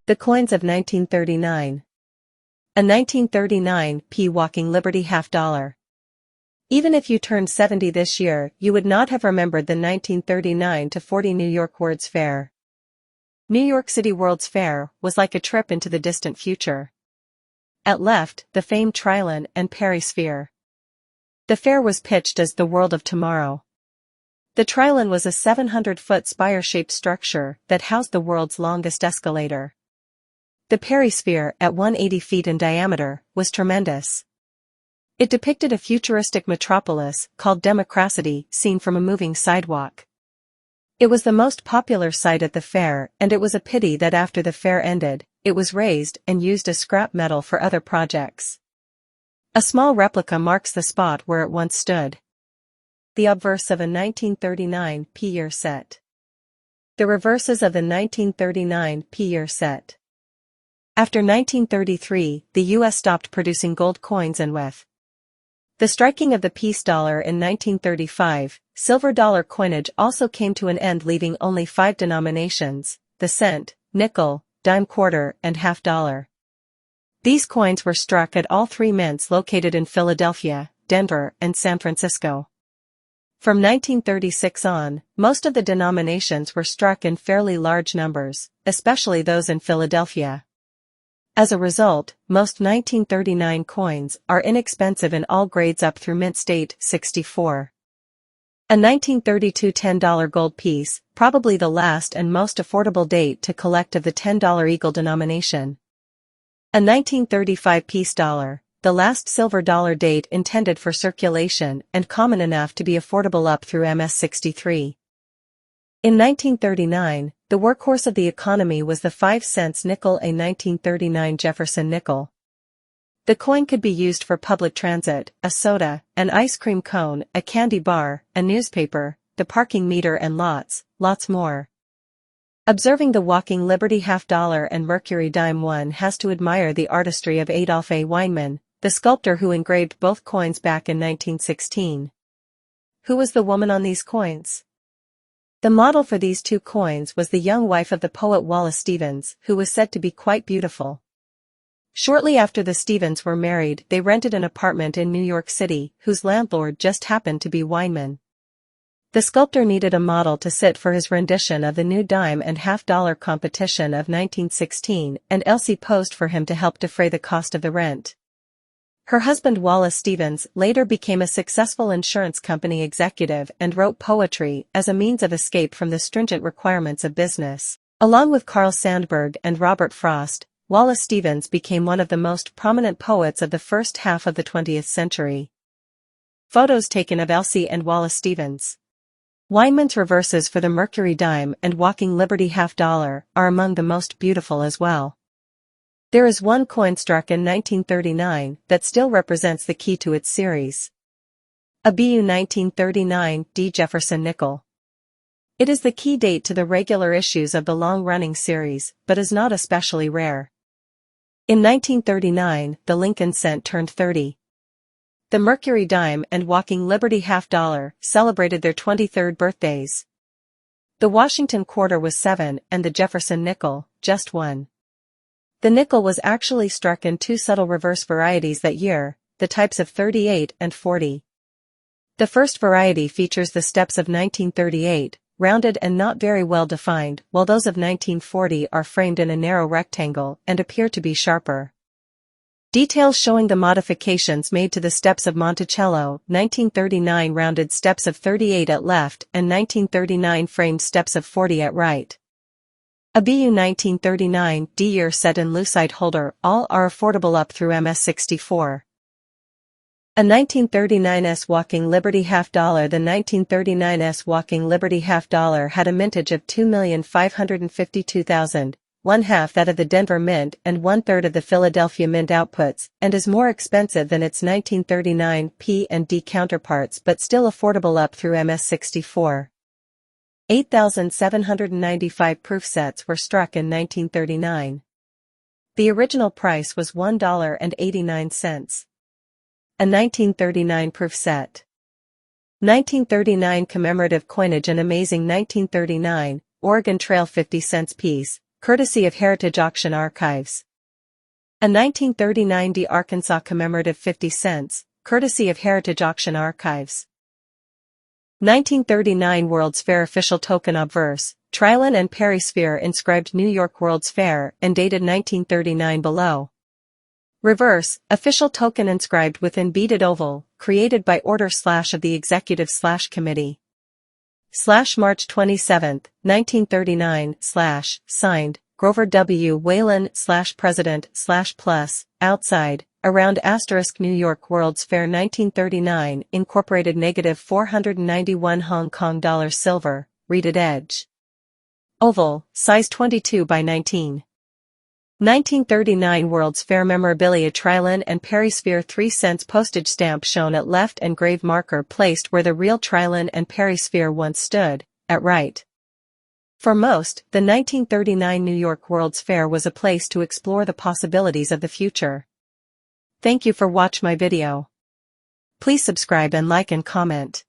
The coins of 1939. A 1939 p Walking Liberty $50. Even if you turned 70 this year, you would not have remembered the 1939-40 New York World's Fair. New York City World's Fair was like a trip into the distant future. At left, the famed Trilon and Perisphere. The fair was pitched as the world of tomorrow. The Trilon was a 700-foot spire-shaped structure that housed the world's longest escalator. The Perisphere, at 180 feet in diameter, was tremendous. It depicted a futuristic metropolis called Democracy seen from a moving sidewalk. It was the most popular sight at the fair, and it was a pity that after the fair ended, it was razed and used as scrap metal for other projects. A small replica marks the spot where it once stood. The obverse of a 1939 p-year set. The reverses of the 1939 p-year set. After 1933, the U.S. stopped producing gold coins, and with the striking of the peace dollar in 1935, silver dollar coinage also came to an end, leaving only 5 denominations: the cent, nickel, dime, quarter, and half dollar. These coins were struck at all 3 mints located in Philadelphia, Denver, and San Francisco. From 1936 on, most of the denominations were struck in fairly large numbers, especially those in Philadelphia. As a result, most 1939 coins are inexpensive in all grades up through mint state 64. A 1932 $10 gold piece, probably the last and most affordable date to collect of the $10 eagle denomination. A 1935 peace dollar, the last silver dollar date intended for circulation and common enough to be affordable up through MS 63. In 1939, the workhorse of the economy was the 5 cents nickel, a 1939 Jefferson nickel. The coin could be used for public transit, a soda, an ice cream cone, a candy bar, a newspaper, the parking meter, and lots more. Observing the Walking Liberty $50 and Mercury dime, one has to admire the artistry of Adolph A. Weinman, the sculptor who engraved both coins back in 1916. Who was the woman on these coins? The model for these 2 coins was the young wife of the poet Wallace Stevens, who was said to be quite beautiful. Shortly after the Stevens were married, they rented an apartment in New York City, whose landlord just happened to be Weinman. The sculptor needed a model to sit for his rendition of the new dime and half-dollar competition of 1916, and Elsie posed for him to help defray the cost of the rent. Her husband Wallace Stevens later became a successful insurance company executive and wrote poetry as a means of escape from the stringent requirements of business. Along with Carl Sandburg and Robert Frost, Wallace Stevens became one of the most prominent poets of the first half of the 20th century. Photos taken of Elsie and Wallace Stevens. Weinman's reverses for the Mercury dime and Walking Liberty $50 are among the most beautiful as well. There is one coin struck in 1939 that still represents the key to its series. A BU 1939 D Jefferson nickel. It is the key date to the regular issues of the long-running series, but is not especially rare. In 1939, the Lincoln cent turned 30. The Mercury dime and Walking Liberty $50 celebrated their 23rd birthdays. The Washington quarter was 7 and the Jefferson nickel, just 1. The nickel was actually struck in 2 subtle reverse varieties that year, the types of 38 and 40. The first variety features the steps of 1938, rounded and not very well defined, while those of 1940 are framed in a narrow rectangle and appear to be sharper. Details showing the modifications made to the steps of Monticello, 1939 rounded steps of 38 at left and 1939 framed steps of 40 at right. A BU 1939 D-year set and lucite holder all are affordable up through MS 64. A 1939s Walking Liberty $50. The 1939s Walking Liberty $50 had a mintage of 2,552,000, one-half that of the Denver Mint and one-third of the Philadelphia Mint outputs, and is more expensive than its 1939 P and D counterparts, but still affordable up through MS 64. 8,795 proof sets were struck in 1939. The original price was $1.89. A 1939 proof set. 1939 commemorative coinage. An amazing 1939 Oregon Trail 50 cents piece, courtesy of Heritage Auction Archives. A 1939 D Arkansas commemorative 50 cents, courtesy of Heritage Auction Archives. 1939 World's Fair official token obverse, Trilon and Perisphere inscribed New York World's Fair and dated 1939 below. Reverse, official token inscribed within beaded oval, created by order / of the Executive / Committee. / March 27, 1939 / signed, Grover W. Whalen / President / plus, outside, around * New York World's Fair 1939 Incorporated -491 Hong Kong dollars silver, reeded edge. Oval, size 22 by 19. 1939 World's Fair memorabilia Trilon and Perisphere 3 cents postage stamp shown at left and grave marker placed where the real Trilon and Perisphere once stood, at right. For most, the 1939 New York World's Fair was a place to explore the possibilities of the future. Thank you for watching my video. Please subscribe and like and comment.